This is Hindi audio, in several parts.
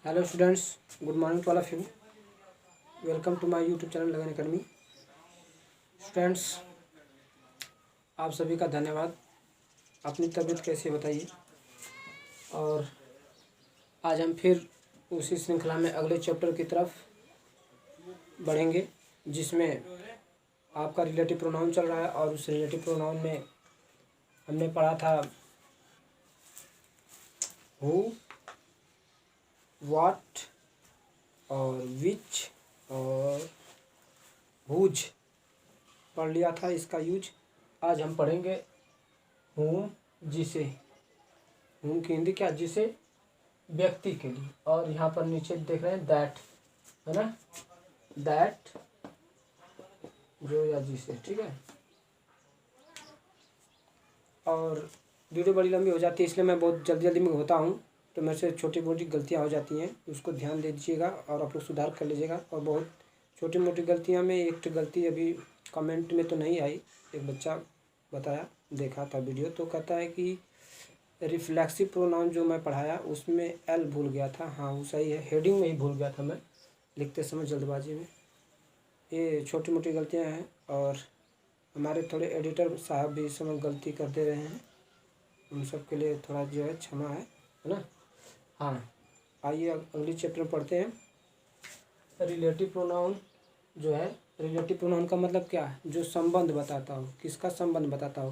Hello students, good morning to all of you. Welcome to my YouTube channel Lagan academy. Students, आप सभी का धन्यवाद। अपनी तबीयत कैसी है बताइए। और आज हम फिर उसी श्रृंखला में अगले चैप्टर की तरफ बढ़ेंगे, जिसमें आपका रिलेटिव प्रोनाउन चल रहा है। और उस रिलेटिव प्रोनाउन में हमने पढ़ा था हु, व्हाट और विच और हुज पढ़ लिया था इसका यूज। आज हम पढ़ेंगे हूँ, जिसे। हूँ की हिंदी क्या? जिसे, व्यक्ति के लिए। और यहाँ पर नीचे देख रहे हैं दैट, है ना, दैट जो या जिसे, ठीक है। और वीडियो बड़ी लंबी हो जाती है, इसलिए मैं बहुत जल्दी जल्दी में होता हूँ, तो मेरे से छोटी मोटी गलतियाँ हो जाती हैं, उसको ध्यान दे दीजिएगा और आप लोग सुधार कर लीजिएगा। और बहुत छोटी मोटी गलतियाँ में एक गलती अभी कमेंट में तो नहीं आई, एक बच्चा बताया, देखा था वीडियो, तो कहता है कि रिफ्लेक्सिव प्रोनाउन जो मैं पढ़ाया उसमें एल भूल गया था। हाँ, वो सही है, हेडिंग में ही भूल गया था मैं लिखते समय जल्दबाजी में। ये छोटी मोटी गलतियाँ हैं और हमारे थोड़े एडिटर साहब भी इस समय गलती कर दे रहे हैं, उन सब के लिए थोड़ा जो है क्षमा है ना। हाँ, आइए अगली चैप्टर में पढ़ते हैं। रिलेटिव प्रोनाउन जो है, रिलेटिव प्रोनाउन का मतलब क्या है? जो संबंध बताता हो। किसका संबंध बताता हो?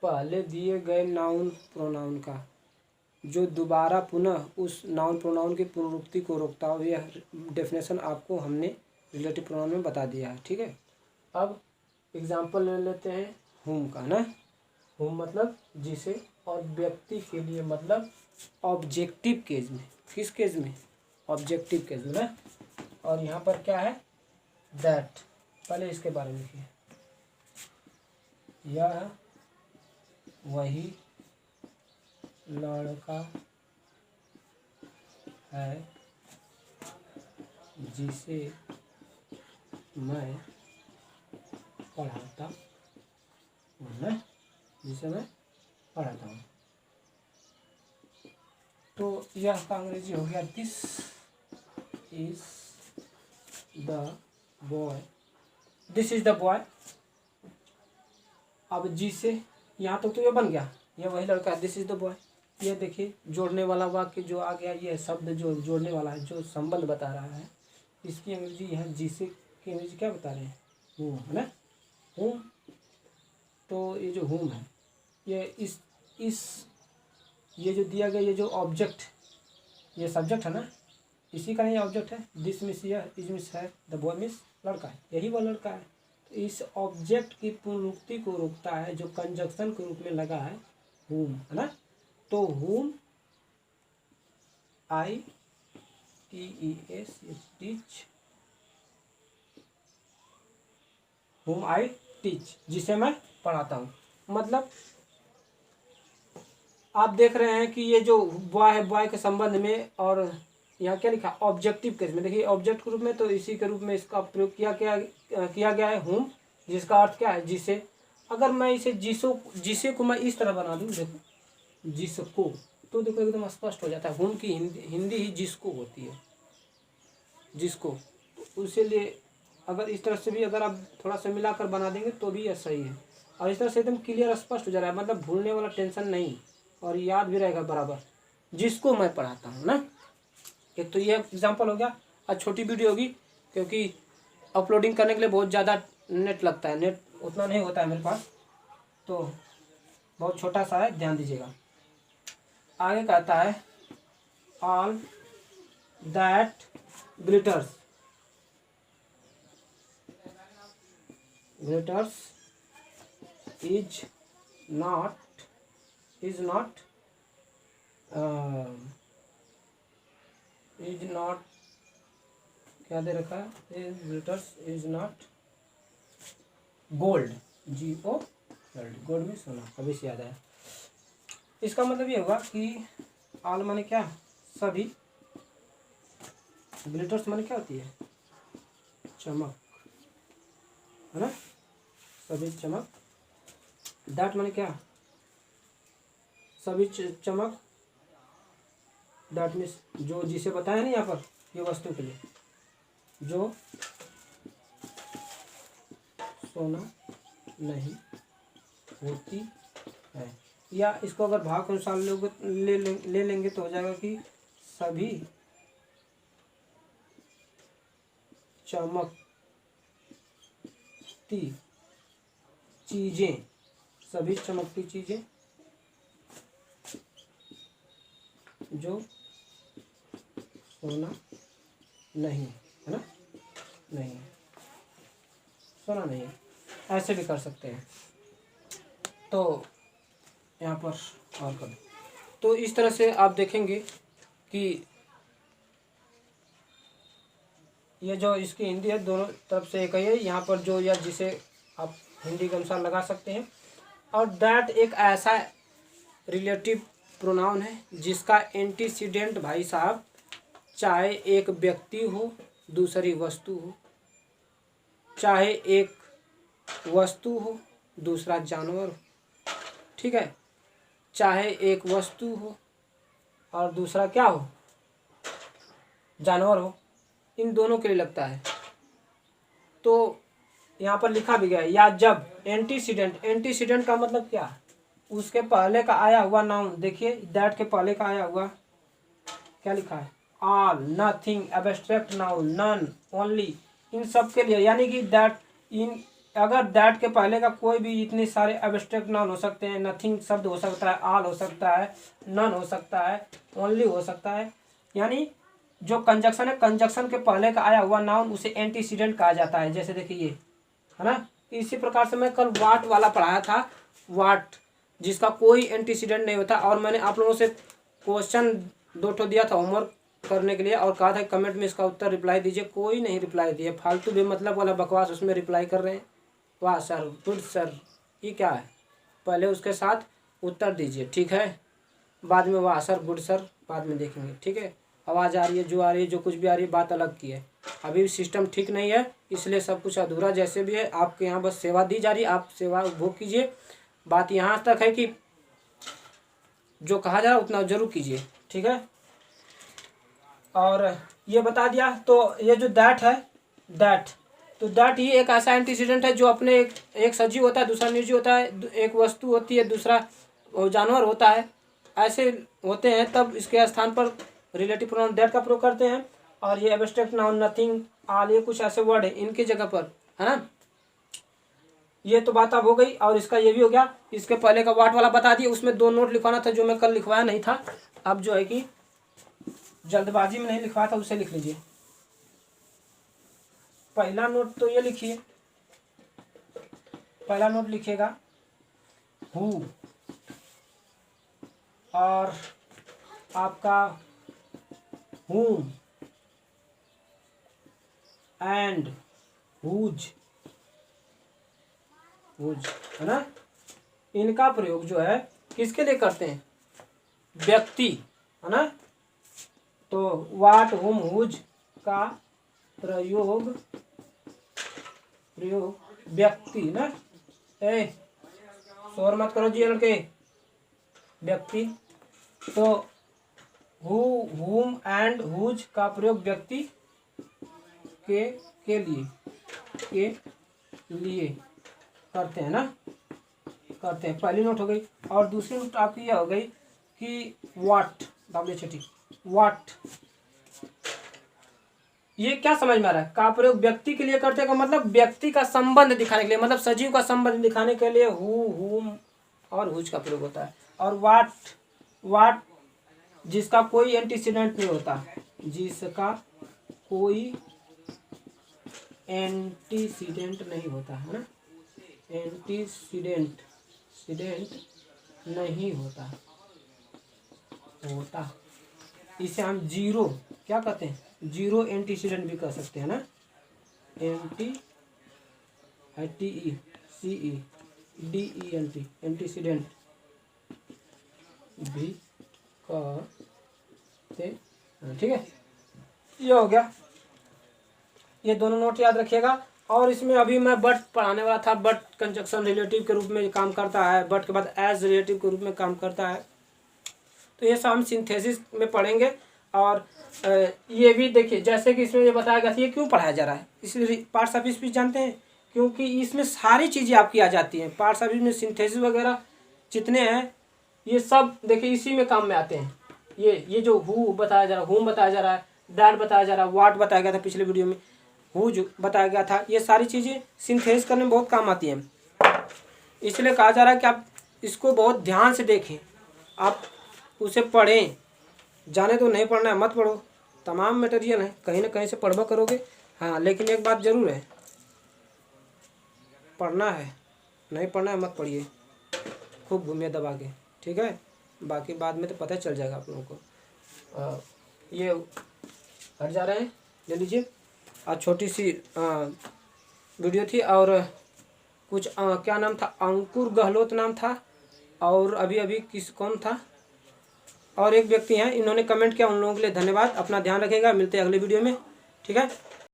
पहले दिए गए नाउन प्रोनाउन का, जो दोबारा पुनः उस नाउन प्रोनाउन की पुनरुक्ति को रोकता हो। यह डेफिनेशन आपको हमने रिलेटिव प्रोनाउन में बता दिया है, ठीक है। अब एग्जाम्पल ले लेते हैं हुम का ना। हुम मतलब जिसे, और व्यक्ति के लिए मतलब ऑब्जेक्टिव केस में। किस केस में? ऑब्जेक्टिव केस में ना। और यहाँ पर क्या है? दैट। पहले इसके बारे में लिखिए। यह वही लड़का है जिसे मैं पढ़ाता हूँ ना, जिसे मैं पढ़ाता हूँ। तो यह का अंग्रेजी हो गया this is the boy. This is the boy. अब जिसे, यहाँ तक तो ये बन गया, यह वही लड़का है, दिस इज द बॉय। ये देखिए जोड़ने वाला वाक्य जो आ गया, ये शब्द जो जोड़ने वाला है, जो संबंध बता रहा है, इसकी अंग्रेजी है जिसे की अंग्रेजी क्या बता रहे हैं? हूम, है ना, हूम। तो ये जो हूम है, ये इस ये जो दिया गया, ये जो ऑब्जेक्ट, ये सब्जेक्ट है ना, इसी का ही ऑब्जेक्ट है। दिस मिस यह, इज मिस है, द बॉय मिस लड़का है, यही वो लड़का है। तो इस ऑब्जेक्ट की पुनरुक्ति को रोकता है, जो कंजक्शन के रूप में लगा है, हूम, है ना। तो whom, I T E S, teach, whom I teach, जिसे मैं पढ़ाता हूँ। मतलब आप देख रहे हैं कि ये जो बॉय है, बॉय के संबंध में, और यहाँ क्या लिखा? ऑब्जेक्टिव केस में। देखिए ऑब्जेक्ट के रूप में, तो इसी के रूप में इसका प्रयोग किया गया है whom, जिसका अर्थ क्या है? जिसे। अगर मैं इसे जिसे को मैं इस तरह बना दूँ, देखो जिसको, तो देखो एकदम स्पष्ट हो जाता है। whom की हिंदी ही जिसको होती है, जिसको। उसी लिए अगर इस तरह से भी अगर आप थोड़ा सा मिलाकर बना देंगे तो भी यह सही है। और इस तरह से एकदम क्लियर स्पष्ट हो जा रहा है, मतलब भूलने वाला टेंशन नहीं, और याद भी रहेगा बराबर, जिसको मैं पढ़ाता हूँ ना। एक तो ये एग्जांपल हो गया। आज छोटी वीडियो होगी, क्योंकि अपलोडिंग करने के लिए बहुत ज़्यादा नेट लगता है, नेट उतना नहीं होता है मेरे पास, तो बहुत छोटा सा है, ध्यान दीजिएगा। आगे कहता है all that glitters, glitters is not is not क्या दे रखा है? glitters is not gold, GOLD, gold में सोना। अभी से याद आया। इसका मतलब ये होगा कि ऑल माने क्या? सभी। ग्लिटर्स माने क्या होती है? चमक, है ना, सभी चमक। दैट माने क्या? सभी चमक। दैट मीन्स जो जिसे बताया ना यहाँ पर ये वस्तु के लिए, जो सोना नहीं होती है। या इसको अगर भाव के अनुसार लोग ले लेंगे तो हो जाएगा कि सभी चमकती चीजें, सभी चमकती चीजें जो सोना नहीं है ना, नहीं सोना नहीं है, ऐसे भी कर सकते हैं। तो यहाँ पर और कर, तो इस तरह से आप देखेंगे कि ये जो इसकी हिंदी है दोनों तरफ से एक ही है, यहाँ पर जो या जिसे आप हिंदी के अनुसार लगा सकते हैं। और दैट एक ऐसा रिलेटिव प्रोनाउन है जिसका एंटीसीडेंट भाई साहब चाहे एक व्यक्ति हो दूसरी वस्तु हो, चाहे एक वस्तु हो दूसरा जानवर हो, ठीक है, चाहे एक वस्तु हो और दूसरा क्या हो, जानवर हो, इन दोनों के लिए लगता है। तो यहाँ पर लिखा भी गया है, या जब एंटीसीडेंट, एंटीसीडेंट का मतलब क्या, उसके पहले का आया हुआ नाउन, देखिए दैट के पहले का आया हुआ क्या लिखा है, all, nothing, abstract noun, none, only, इन सब के लिए, यानी कि दैट, इन अगर दैट के पहले का कोई भी इतने सारे एब्स्ट्रैक्ट नाउन हो सकते हैं, नथिंग शब्द हो सकता है, ऑल हो सकता है, नन हो सकता है, ओनली हो सकता है, यानी जो कंजक्शन है, कंजक्शन के पहले का आया हुआ नाउन उसे एंटीसीडेंट कहा जाता है। जैसे देखिए ये है ना, इसी प्रकार से मैं कल वाट वाला पढ़ाया था, वाट जिसका कोई एंटीसीडेंट नहीं होता, और मैंने आप लोगों से क्वेश्चन 2 ठो दिया था होमवर्क करने के लिए और कहा था कमेंट में इसका उत्तर रिप्लाई दीजिए, कोई नहीं रिप्लाई दिया, फालतू बेमतलब वाला बकवास उसमें रिप्लाई कर रहे हैं। वाह सर, गुड सर, ये क्या है, पहले उसके साथ उत्तर दीजिए, ठीक है, बाद में वाह सर गुड सर बाद में देखेंगे, ठीक है। आवाज़ आ रही है, जो आ रही है, जो कुछ भी आ रही है, बात अलग की है, अभी सिस्टम ठीक नहीं है इसलिए सब कुछ अधूरा जैसे भी है। आपके यहाँ बस सेवा दी जा रही है, आप सेवा उपभोग कीजिए। बात यहाँ तक है कि जो कहा जा रहा है उतना जरूर कीजिए, ठीक है। और ये बता दिया, तो ये जो दैट है, दैट, तो दैट ही एक ऐसा एंटीसीडेंट है जो अपने एक सजीव होता है दूसरा निर्जीव होता है, एक वस्तु होती है दूसरा जानवर होता है, ऐसे होते हैं, तब इसके स्थान पर रिलेटिव प्रोनाउन दैट का प्रयोग करते हैं। और ये एब्स्ट्रैक्ट नाउन, नथिंग, ऑल, ये कुछ ऐसे वर्ड है इनकी जगह पर, है ना। ये तो बात अब हो गई, और इसका ये भी हो गया। इसके पहले का वाट वाला बता दिया, उसमें 2 नोट लिखवाना था जो मैं कल लिखवाया नहीं था, अब जो है कि जल्दबाजी में नहीं लिखवाया था उसे लिख लीजिए। पहला नोट तो ये लिखिए, पहला नोट लिखिएगा हु, और आपका whom एंड whose, है ना, इनका प्रयोग जो है किसके लिए करते हैं, व्यक्ति, है ना। तो वाट, हुम, हुज का प्रयोग व्यक्ति ना, शोर मत करो जी लड़के, व्यक्ति। तो हु, हुम एंड हुज का प्रयोग व्यक्ति के लिए करते हैं ना, करते हैं। पहली नोट हो गई। और दूसरी नोट आपकी यह हो गई कि व्हाट, WHAT, व्हाट, ये क्या समझ में आ रहा है, का प्रयोग व्यक्ति के लिए करते हैं, का मतलब व्यक्ति का संबंध दिखाने के लिए, मतलब सजीव का संबंध दिखाने के लिए हु, हुम और हुज का प्रयोग होता है। और व्हाट जिसका कोई एंटीसीडेंट नहीं होता, जिसका कोई एंटीसीडेंट नहीं होता, है ना, एंटीसीडेंट नहीं होता, इसे हम जीरो क्या कहते हैं, जीरो एंटीसीडेंट भी कह सकते हैं ना, एंटीसीडेंट भी कहते हैं, ठीक है। ये हो गया, ये दोनों नोट याद रखिएगा। और इसमें अभी मैं बट पढ़ाने वाला था, बट कंजक्शन रिलेटिव के रूप में काम करता है, बट के बाद एज रिलेटिव के रूप में काम करता है। तो तो ये सब हम सिंथेसिस में पढ़ेंगे। और ये भी देखिए, जैसे कि इसमें ये बताया गया था, ये क्यों पढ़ाया जा रहा है, इसलिए पार्ट्स ऑफ स्पीच जानते हैं, क्योंकि इसमें सारी चीज़ें आपकी आ जाती हैं। पार्ट्स ऑफ स्पीच में सिंथेसिस वगैरह जितने हैं ये सब देखिए इसी में काम में आते हैं। ये जो हु बताया जा रहा है, हुम बताया जा रहा है, दैट बताया जा रहा है, वाट बताया गया था पिछले वीडियो में, हु जो बताया गया था, ये सारी चीज़ें सिंथेसिस करने में बहुत काम आती हैं। इसलिए कहा जा रहा है कि आप इसको बहुत ध्यान से देखें, आप उसे पढ़ें। जाने तो नहीं पढ़ना है मत पढ़ो, तमाम मटेरियल है, कहीं ना कहीं से पढ़वा करोगे। हाँ, लेकिन एक बात ज़रूर है, पढ़ना है, नहीं पढ़ना है मत पढ़िए, खूब घूमिए दबा के, ठीक है। बाकी बाद में तो पता चल जाएगा आप लोगों को। ये हट जा रहे हैं, ले लीजिए। आज छोटी सी वीडियो थी, और कुछ क्या नाम था, अंकुर गहलोत नाम था, और अभी कौन था, और एक व्यक्ति हैं, इन्होंने कमेंट किया, उन लोगों के लिए धन्यवाद। अपना ध्यान रखिएगा, मिलते हैं अगले वीडियो में, ठीक है।